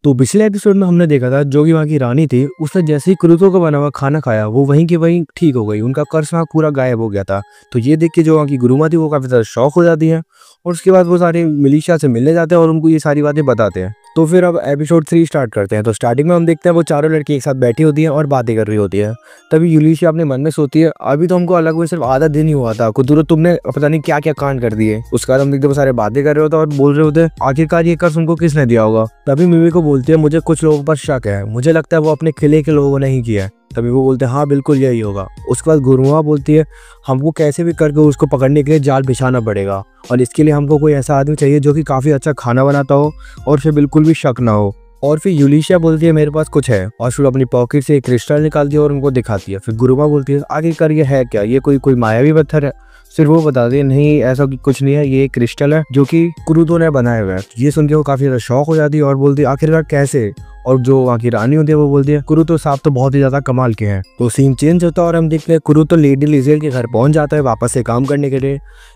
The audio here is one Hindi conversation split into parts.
तो पिछले एपिसोड में हमने देखा था जो कि वहाँ की रानी थी, उसने जैसे ही कुरुतो का बना हुआ खाना खाया वो वहीं के वहीं ठीक हो गई, उनका कर्ज वहाँ पूरा गायब हो गया था। तो ये देख के जो वहाँ की गुरुमा थी वो काफी ज्यादा शॉक हो जाती है और उसके बाद वो सारे मिलिशिया से मिलने जाते हैं और उनको ये सारी बातें बताते हैं। तो फिर अब एपिसोड 3 स्टार्ट करते हैं। तो स्टार्टिंग में हम देखते हैं वो चारों लड़की एक साथ बैठी होती हैं और बातें कर रही होती है। तभी यूलिशिया अपने मन में सोती है, अभी तो हमको अलग हुए सिर्फ आधा दिन ही हुआ था, कुदूरो तुमने पता नहीं क्या क्या कांड कर दिए। उसके बाद हम देखते हैं वो सारे बातें कर रहे होते हैं और बोल रहे होते हैं आखिरकार ये कर्ज उनको किसने दिया होगा। तभी मिमी को बोलती है मुझे कुछ लोगों पर शक है, मुझे लगता है वो अपने किले के लोगों ने ही किया है। तभी वो बोलते हैं हाँ बिल्कुल यही होगा। उसके बाद गुरुमा बोलती है हमको कैसे भी करके उसको पकड़ने के लिए जाल बिछाना पड़ेगा और इसके लिए हमको कोई ऐसा आदमी चाहिए जो कि काफी अच्छा खाना बनाता हो और फिर बिल्कुल भी शक ना हो। और फिर यूलिशिया बोलती है मेरे पास कुछ है और फिर अपनी पॉकेट से एक क्रिस्टल निकालती है और उनको दिखाती है। फिर गुरुमा बोलती है आखिरकार ये है क्या, ये कोई मायावी पत्थर है। फिर वो बताती है नहीं ऐसा कुछ नहीं है, ये एक क्रिस्टल है जो कि कुरुतो ने बनाया हुआ है। ये सुन के वो काफी ज्यादा शौक हो जाती है और बोलती है आखिरकार कैसे। और जो वहाँ की रानी होती है वो बोलती है कुरुतो साहब तो बहुत ही ज्यादा कमाल के हैं। तो सीन चेंज होता है और हम देखते हैं कुरुतो लेडी लिजेल के घर पहुंच जाता है वापस से काम करने के लिए,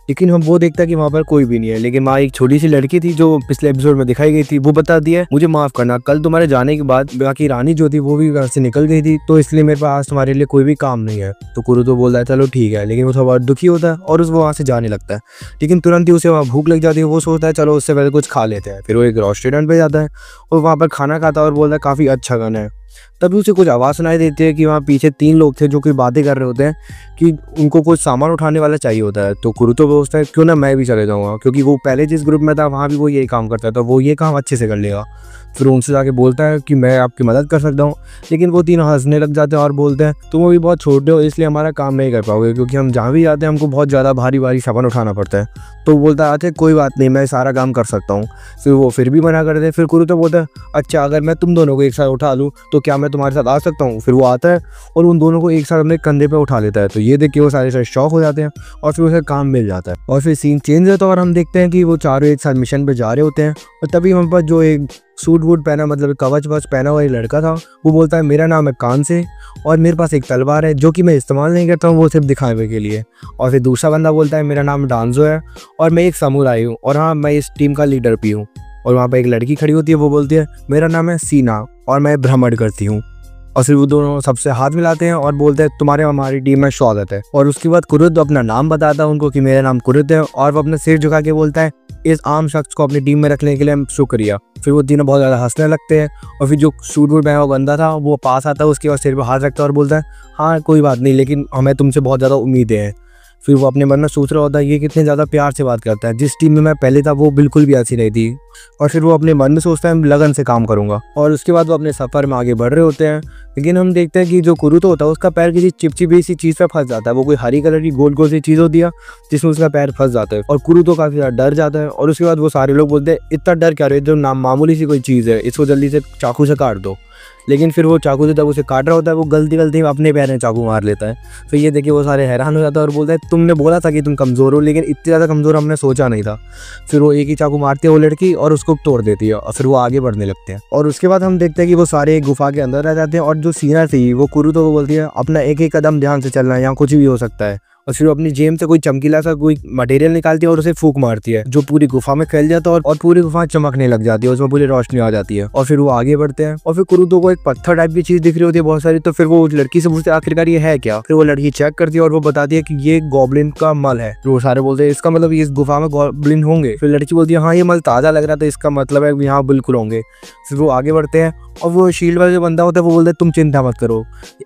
लेकिन हम वो देखता है कि वहाँ पर कोई भी नहीं है। लेकिन वहाँ एक छोटी सी लड़की थी जो पिछले एपिसोड में दिखाई गई थी, वो बताती है मुझे माफ करना, कल तुम्हारे जाने के बाद वहाँ की रानी जो थी वो भी घर से निकल गई थी, तो इसलिए मेरे पास तुम्हारे लिए कोई भी काम नहीं है। तो कुरुतो बोलता है चलो ठीक है, लेकिन वो थोड़ा दुखी होता है और वो वहाँ से जाने लगता है। लेकिन तुरंत ही उसे वहाँ भूख लग जाती है, वो सोचता है चलो उससे पहले कुछ खा लेते हैं। फिर वो एक रेस्टोरेंट पे जाता है और वहाँ पर खाना खाता है और बोलता है काफी अच्छा खाना है। तभी उसे कुछ आवाज़ सुनाई देती है कि वहाँ पीछे 3 लोग थे जो कि बातें कर रहे होते हैं कि उनको कुछ सामान उठाने वाला चाहिए होता है। तो कुरुतो सोचता है क्यों ना मैं भी चले जाऊँगा, क्योंकि वो पहले जिस ग्रुप में था वहाँ भी वो यही काम करता है, तो वो ये काम अच्छे से कर लेगा। फिर उनसे जाके बोलता है कि मैं आपकी मदद कर सकता हूँ, लेकिन वो तीनों हंसने लग जाते हैं और बोलते हैं तुम अभी बहुत छोटे हो इसलिए हमारा काम नहीं कर पाओगे, क्योंकि हम जहाँ भी जाते हैं हमको बहुत ज़्यादा भारी भारी सामान उठाना पड़ता है। तो बोलता है अच्छा कोई बात नहीं, मैं सारा काम कर सकता हूँ। फिर वो फिर भी मना करते हैं। फिर कुरुतो बोलता है अच्छा अगर मैं तुम दोनों को एक साथ उठा लूँ तो क्या मैं तुम्हारे साथ आ सकता हूँ। फिर वो आता है और उन दोनों को एक साथ अपने कंधे पे उठा लेता है। तो ये देख के वो सारे शौक हो जाते हैं और फिर उसे काम मिल जाता है। और फिर सीन चेंज होता है और हम देखते हैं कि वो चारों एक साथ मिशन पे जा रहे होते हैं। और तभी हम पास जो एक सूट वूट पहना मतलब कवच वच पहना हुआ एक लड़का था, वो बोलता है मेरा नाम है कांसे और मेरे पास एक तलवार है जो कि मैं इस्तेमाल नहीं करता हूँ, वो सिर्फ दिखावे के लिए। और फिर दूसरा बंदा बोलता है मेरा नाम डांजो है और मैं एक समुराई हूँ और हाँ मैं इस टीम का लीडर भी हूँ। और वहाँ पर एक लड़की खड़ी होती है, वो बोलती है मेरा नाम है सीना और मैं भ्रमण करती हूँ। और फिर वो दोनों सबसे हाथ मिलाते हैं और बोलते हैं तुम्हारे हमारी टीम में स्वागत है। और उसके बाद कुरुतो अपना नाम बताता है उनको कि मेरा नाम कुरुतो है और वो अपने सिर झुका के बोलता है इस आम शख्स को अपनी टीम में रखने के लिए शुक्रिया। फिर वो तीनों बहुत ज़्यादा हंसने लगते हैं और फिर जो सूट वूट पहना हुआ बंदा था वो पास आता है, उसके बाद सिर पर हाथ रखता है और बोलता है हाँ कोई बात नहीं, लेकिन हमें तुमसे बहुत ज़्यादा उम्मीदें हैं। फिर वो अपने मन में सोच रहा होता है ये कितने ज़्यादा प्यार से बात करता है, जिस टीम में मैं पहले था वो बिल्कुल भी ऐसी नहीं थी। और फिर वो अपने मन में सोचता है लगन से काम करूंगा। और उसके बाद वो अपने सफ़र में आगे बढ़ रहे होते हैं। लेकिन हम देखते हैं कि जो कुरुतो होता है उसका पैर किसी चिपचिपी सी चीज़ पर फंस जाता है, वो कोई हरी कलर की गोल गोल सी चीज़ होती है जिसमें उसका पैर फंस जाता है और कुरुतो काफ़ी ज़्यादा डर जाता है। और उसके बाद वो सारे लोग बोलते हैं इतना डर क्या रहे, जो मामूली सी कोई चीज़ है, इसको जल्दी से चाकू से काट दो। लेकिन फिर वो चाकू से जब उसे काट रहा होता है वो गलती अपने पैर में चाकू मार लेता है। फिर ये देखिए वो सारे हैरान हो जाता है और बोलता है तुमने बोला था कि तुम कमज़ोर हो, लेकिन इतनी ज़्यादा कमज़ोर हमने सोचा नहीं था। फिर वो एक ही चाकू मारती है वो लड़की और उसको तोड़ देती है और फिर वो आगे बढ़ने लगते हैं। और उसके बाद हम देखते हैं कि वो सारे एक गुफा के अंदर रह जाते हैं और जो सीना थी वो कुरुतो को बोलती है अपना एक एक कदम ध्यान से चलना है, यहाँ कुछ भी हो सकता है। और फिर वो अपनी जेब से कोई चमकीला सा कोई मटेरियल निकालती है और उसे फूंक मारती है, जो पूरी गुफा में फैल जाता है और पूरी गुफा चमकने लग जाती है, उसमें पूरी रोशनी आ जाती है। और फिर वो आगे बढ़ते हैं और फिर कुरुतो को एक पत्थर टाइप की चीज दिख रही होती है बहुत सारी। तो फिर वो लड़की से पूछते आखिरकार ये है क्या। फिर वो लड़की चेक करती है और वो बताती है कि ये गॉब्लिन का मल है। तो वो सारे बोलते हैं इसका मतलब इस गुफा में गॉब्लिन होंगे। फिर लड़की बोलती है हाँ ये मल ताजा लग रहा था, इसका मतलब है यहाँ बिल्कुल होंगे। फिर वो आगे बढ़ते हैं और वो शील्ड वाला जो बंदा होता है वो बोलता है तुम चिंता मत करो,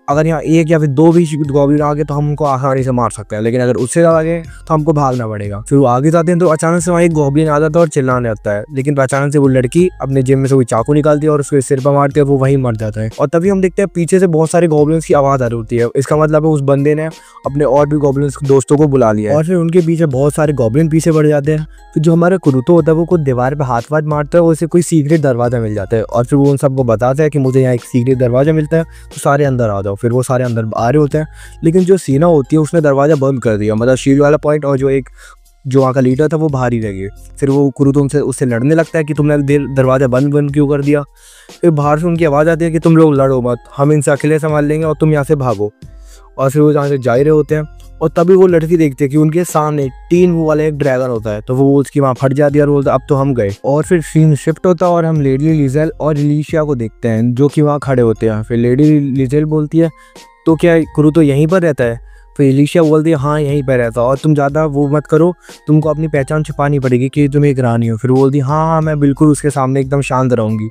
अगर यहाँ एक या फिर 2 भी गॉब्लिन आ गए तो हम उनको आसानी से मार सकते हैं, लेकिन अगर उससे ज़्यादा आगे तो हमको भागना पड़ेगा। फिर वो आगे जाते हैं तो अचानक से वहाँ एक गॉब्लिन आ जाता है और चिल्लाने लगता है, लेकिन अचानक से वो लड़की अपने जेब में से कोई चाकू निकालती है और उसके सिर पर मारती है, वो वहीं मर जाता है। और तभी हम देखते हैं पीछे से बहुत सारे गॉब्लिन्स की आवाज़ आ रही होती है, इसका मतलब है उस बंदे ने अपने और भी गॉब्लिन्स दोस्तों को बुला लिया है। और फिर उनके पीछे बहुत सारे गॉब्लिन पीछे बढ़ जाते हैं। फिर जो हमारा कुरुतो होता है वो कुछ दीवार पर हाथ वाथ मारता है, उसे कोई सीक्रेट दरवाजा मिल जाता है और फिर वो उन सबको बताता है कि मुझे यहाँ एक सीक्रेट दरवाजा मिलता है, तो सारे अंदर आ जाओ। फिर वो सारे अंदर आ रहे होते हैं, लेकिन जो सीना होती है उसने दरवाजा बंद कर दिया, मतलब शील्ड वाला पॉइंट, और जो वहाँ का लीडर था वो बाहर ही रह गया। फिर वो कुरुतो उससे लड़ने लगता है कि तुमने दरवाजा बंद क्यों कर दिया। फिर बाहर से उनकी आवाज़ आती है कि तुम लोग लड़ो मत, हम इनसे अकेले संभाल लेंगे और तुम यहाँ से भागो। और फिर वो जहाँ से जा रहे होते हैं और तभी वो लड़की देखती है कि उनके सामने टीन वो वाला एक ड्रैगन होता है, तो वो उसकी वहाँ फट जाती है और बोलता है अब तो हम गए। और फिर सीन शिफ्ट होता है और हम लेडी लिजेल और एलिशिया को देखते हैं जो कि वहाँ खड़े होते हैं। फिर लेडी लिजेल बोलती है तो क्या कुरुतो यहीं पर रहता है? फिर एलिशिया बोलती है हाँ यहीं पर रहता, और तुम ज़्यादा वो मत करो, तुमको अपनी पहचान छुपानी पड़ेगी कि तुम एक रानी हो। फिर वो बोलती है हाँ हाँ मैं बिल्कुल उसके सामने एकदम शांत रहूँगी।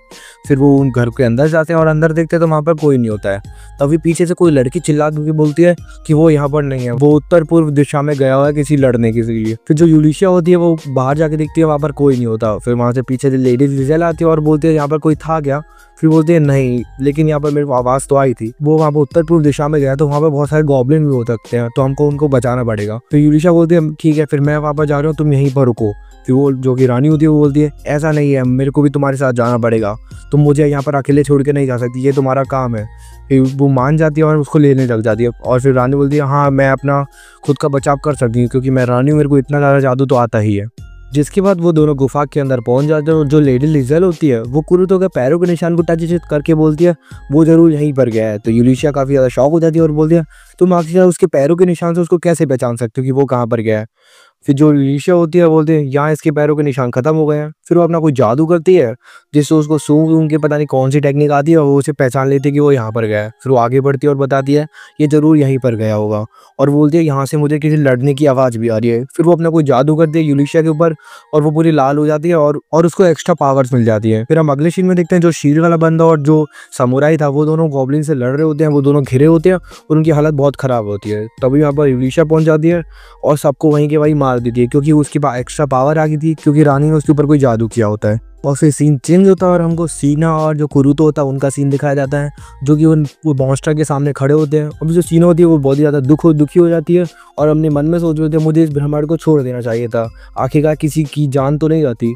फिर वो उन घर के अंदर जाते हैं और अंदर देखते हैं तो वहाँ पर कोई नहीं होता है। तभी पीछे से कोई लड़की चिल्ला के बोलती है कि वो यहाँ पर नहीं है, वो उत्तर पूर्व दिशा में गया हुआ है किसी लड़ने के लिए। फिर जो यूलिशिया होती है वो बाहर जाके देखती है, वहाँ पर कोई नहीं होता। फिर वहाँ से पीछे से लेडी लिजेल आती है और बोलती है यहाँ पर कोई था क्या? फिर बोलते हैं नहीं, लेकिन यहाँ पर मेरे को आवाज़ तो आई थी। वो वहाँ पर उत्तर पूर्व दिशा में गया तो वहाँ पर बहुत सारे गॉब्लिन भी हो सकते हैं, तो हमको उनको बचाना पड़ेगा। फिर यूलिशिया बोलती है ठीक है फिर मैं वहाँ पर जा रहा हूँ, तुम यहीं पर रुको। फिर वो जो कि रानी होती है वो बोलती है ऐसा नहीं है, मेरे को भी तुम्हारे साथ जाना पड़ेगा, तुम मुझे यहाँ पर अकेले छोड़ के नहीं जा सकती, ये तुम्हारा काम है। फिर वो मान जाती है और उसको लेने लग जाती है। और फिर रानी बोलती है हाँ मैं अपना खुद का बचाव कर सकती हूँ क्योंकि मैं रानी हूँ, मेरे को इतना ज़्यादा जादू तो आता ही है। जिसके बाद वो दोनों गुफा के अंदर पहुंच जाते हैं और जो लेडी लिजेल होती है वो कुरुतो के पैरों के निशान को टच करके बोलती है वो जरूर यहीं पर गया है। तो यूलिशिया काफ़ी ज़्यादा शॉक हो जाती है और बोलती है तुम आखिर उसके पैरों के निशान से उसको कैसे पहचान सकते हो कि वो कहाँ पर गया है? फिर जो यूलिशिया होती है बोलते हैं यहाँ इसके पैरों के निशान खत्म हो गए हैं। फिर वो अपना कोई जादू करती है जिससे उसको सूंघ के पता नहीं कौन सी टेक्निक आती है और वो उसे पहचान लेती है कि वो यहाँ पर गया है। फिर वो आगे बढ़ती है और बताती है ये जरूर यहीं पर गया होगा, और बोलती है यहाँ से मुझे किसी लड़ने की आवाज़ भी आ रही है। फिर वो अपना कोई जादू करती है यूलिशिया के ऊपर और वो पूरी लाल हो जाती है और उसको एक्स्ट्रा पावर्स मिल जाती है। फिर हम अगले सीन में देखते हैं जो शील्ड वाला बंदा और जो समुराई था वो दोनों गॉब्लिन से लड़ रहे होते हैं, वो दोनों घिरे होते हैं और उनकी हालत बहुत ख़राब होती है। तभी यहाँ पर यूलिशिया पहुँच जाती है और सबको वहीं के वहीं मार देती है क्योंकि उसके पास एक्स्ट्रा पावर आ गई थी, क्योंकि रानी ने उसके ऊपर कोई जादू किया होता है। और फिर सीन चेंज होता है और हमको सीना और जो कुरुतो होता है उनका सीन दिखाया जाता है जो कि वो मॉन्स्टर के सामने खड़े होते हैं। और जो सीना होती है वो बहुत ही ज़्यादा दुखी हो जाती है और अपने मन में सोच रहे थे मुझे इस ब्रह्मांड को छोड़ देना चाहिए था, आखिरकार किसी की जान तो नहीं जाती।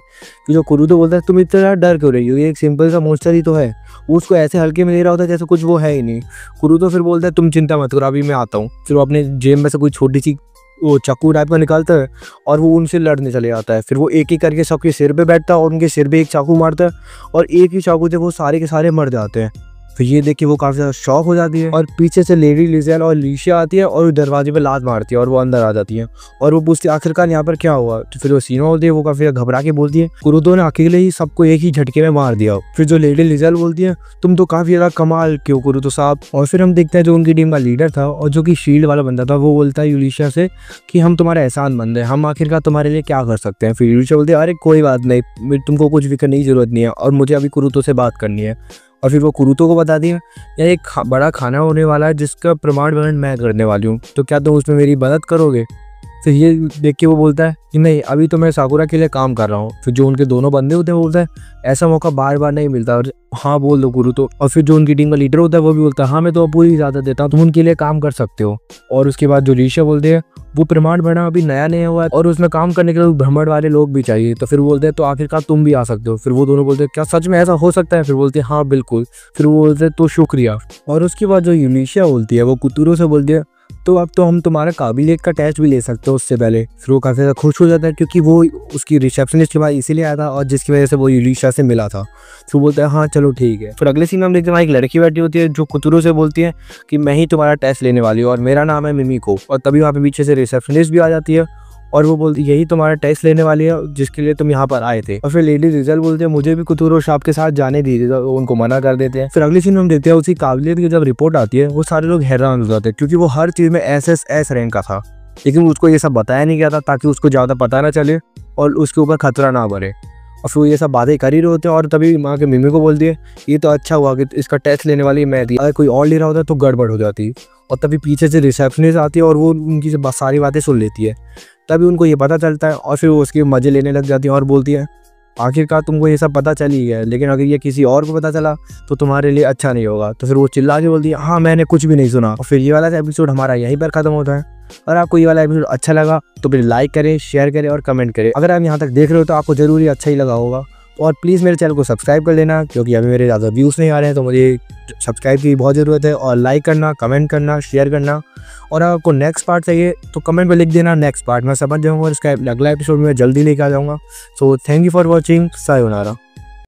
कि जो कुरुतो बोलता है तुम इतना डर क्यों रही हो, ये एक सिंपल सा मॉन्स्टर ही तो है। वो उसको ऐसे हल्के में ले रहा होता है जैसे कुछ वो है ही नहीं। कुरुतो फिर बोलता है तुम चिंता मत करो अभी मैं आता हूँ। फिर वो अपने जेब में से कोई छोटी सी वो चाकू टाइप का निकालता है और वो उनसे लड़ने चले जाता है। फिर वो एक एक करके सबके सिर पे बैठता है और उनके सिर पे एक चाकू मारता है और एक ही चाकू से वो सारे के सारे मर जाते हैं। फिर ये देख के वो काफ़ी ज़्यादा शॉक हो जाती है और पीछे से लेडी लिजेल और एलिशिया आती है और दरवाजे पे लात मारती है और वो अंदर आ जाती है और वो पूछती है आखिरकार यहाँ पर क्या हुआ। तो फिर वो सीना होती है वो काफ़ी घबरा के बोलती है कुरुतो ने अकेले ही सबको एक ही झटके में मार दिया। फिर जो लेडी लिजेल बोलती है तुम तो काफ़ी ज़्यादा कमाल क्यों कुरुतो साहब। और फिर हम देखते हैं जो उनकी टीम का लीडर था और जो कि शील्ड वाला बंदा था वो बोलता है एलिशिया से कि हम तुम्हारे एहसानमंद हैं, हम आखिरकार तुम्हारे लिए क्या कर सकते हैं। फिर एलिशिया बोलती है अरे कोई बात नहीं, तुमको कुछ भी करने की जरूरत नहीं है और मुझे अभी कुरुतो से बात करनी है। और फिर वो कुरुतो को बता दिया यह एक बड़ा खाना होने वाला है जिसका प्रमाण मैं करने वाली हूँ, तो क्या तुम उसमें मेरी मदद करोगे। फिर ये देख के वो बोलता है कि नहीं अभी तो मैं साकुरा के लिए काम कर रहा हूँ। फिर जो उनके दोनों बंदे होते हैं वो बोलता है ऐसा मौका बार बार नहीं मिलता, और हाँ बोल दो कुरुतो। और फिर जो उनकी टीम का लीडर होता है वो भी बोलता है हाँ मैं तो पूरी इजाज़त देता हूँ, तुम उनके लिए काम कर सकते हो। और उसके बाद जो एलिशिया बोलते हैं वो प्रमाण बना अभी नया हुआ है और उसमें काम करने के लिए ब्रह्मांड वाले लोग भी चाहिए। तो फिर बोलते हैं तो आखिरकार तुम भी आ सकते हो। फिर वो दोनों बोलते हैं क्या सच में ऐसा हो सकता है। फिर बोलते हैं हाँ बिल्कुल। फिर वो बोलते हैं तो शुक्रिया। और उसके बाद जो एलिशिया बोलती है वो कुतुरो से बोलती है तो अब तो हम तुम्हारा काबिलियत का टेस्ट भी ले सकते हो उससे पहले। फिर वो काफ़ी ज़्यादा खुश हो जाता है क्योंकि वो उसकी रिसेप्शनिस्ट के पास इसीलिए आया था और जिसकी वजह से वो एलिशिया से मिला था। फिर बोलता है हाँ चलो ठीक है। फिर अगले सीन में हम देखते हैं एक लड़की बैठी होती है जो कुतुरो से बोलती है कि मैं ही तुम्हारा टेस्ट लेने वाली हूँ और मेरा नाम है मिमिको। और तभी वहाँ पे पीछे से रिसेप्शनिस्ट भी आ जाती है और वो बोलती यही तुम्हारा टेस्ट लेने वाली है जिसके लिए तुम यहाँ पर आए थे। और फिर लेडी लिजेल बोलते हैं मुझे भी कुतुरो साहब के साथ जाने दीजिए, तो उनको मना कर देते हैं। फिर अगली सीन में हम देखते हैं उसी काबिलियत की जब रिपोर्ट आती है वो सारे लोग हैरान हो जाते हैं क्योंकि वो हर चीज़ में एस रैंक का था, लेकिन उसको ये सब बताया नहीं गया था ताकि उसको ज़्यादा पता ना चले और उसके ऊपर खतरा ना बढ़े। और फिर ये सब बातें कर ही रहे होते हैं और तभी माँ के मिमी को बोलती है ये तो अच्छा हुआ कि इसका टेस्ट लेने वाली मैं थी, अगर कोई और ले रहा होता तो गड़बड़ हो जाती। और तभी पीछे से रिसेप्शनिस्ट आती है और वो उनकी सारी बातें सुन लेती है। तभी उनको ये पता चलता है और फिर वो उसके मज़े लेने लग जाती है और बोलती है आखिरकार तुमको ये सब पता चल ही गया, लेकिन अगर ये किसी और को पता चला तो तुम्हारे लिए अच्छा नहीं होगा। तो फिर वो चिल्ला के बोलती है हाँ मैंने कुछ भी नहीं सुना। और फिर ये वाला एपिसोड हमारा यहीं पर ख़त्म होता है। अगर आपको ये वाला एपिसोड अच्छा लगा तो फिर लाइक करें, शेयर करें और कमेंट करें। अगर आप यहाँ तक देख रहे हो तो आपको ज़रूर अच्छा ही लगा होगा। और प्लीज़ मेरे चैनल को सब्सक्राइब कर लेना क्योंकि अभी मेरे ज़्यादा व्यूज़ नहीं आ रहे हैं, तो मुझे सब्सक्राइब की बहुत ज़रूरत है। और लाइक करना, कमेंट करना, शेयर करना। और अगर आपको नेक्स्ट पार्ट चाहिए तो कमेंट में लिख देना नेक्स्ट पार्ट, मैं समझ जाऊँगा और इसका अगला एपिसोड में जल्दी लेके आ जाऊँगा। So thank you for watching, sayonara.